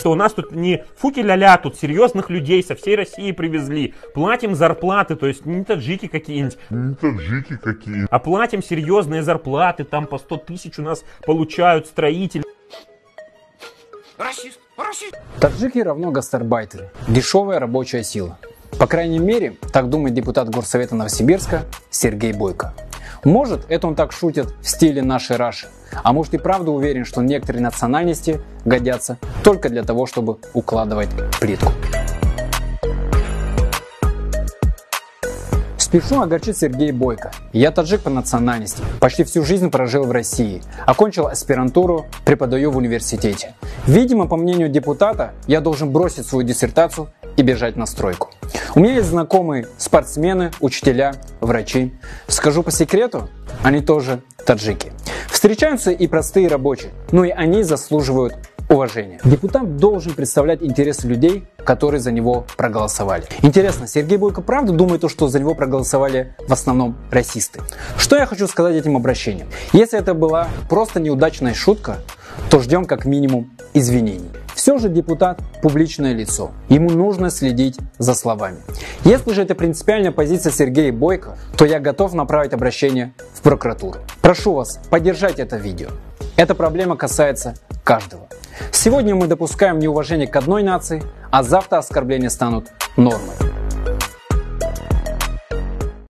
что у нас тут не фуки-ля-ля, тут серьезных людей со всей России привезли. Платим зарплаты, то есть не таджики какие-нибудь. А платим серьезные зарплаты, там по 100 тысяч у нас получают строители. Расист, расист. Таджики равно гастарбайтеры. Дешевая рабочая сила. По крайней мере, так думает депутат Горсовета Новосибирска Сергей Бойко. Может, это он так шутит в стиле нашей Раши, а может и правда уверен, что некоторые национальности годятся только для того, чтобы укладывать плитку. Спешу огорчить Сергея Бойко. Я таджик по национальности, почти всю жизнь прожил в России, окончил аспирантуру, преподаю в университете. Видимо, по мнению депутата, я должен бросить свою диссертацию и бежать на стройку. У меня есть знакомые спортсмены, учителя, врачи. Скажу по секрету, они тоже таджики. Встречаются и простые рабочие, но и они заслуживают уважения. Депутат должен представлять интересы людей, которые за него проголосовали. Интересно, Сергей Бойко правда думает, что за него проголосовали в основном расисты? Что я хочу сказать этим обращением? Если это была просто неудачная шутка, то ждем как минимум извинений. Все же депутат – публичное лицо. Ему нужно следить за словами. Если же это принципиальная позиция Сергея Бойко, то я готов направить обращение в прокуратуру. Прошу вас поддержать это видео. Эта проблема касается каждого. Сегодня мы допускаем неуважение к одной нации, а завтра оскорбления станут нормой.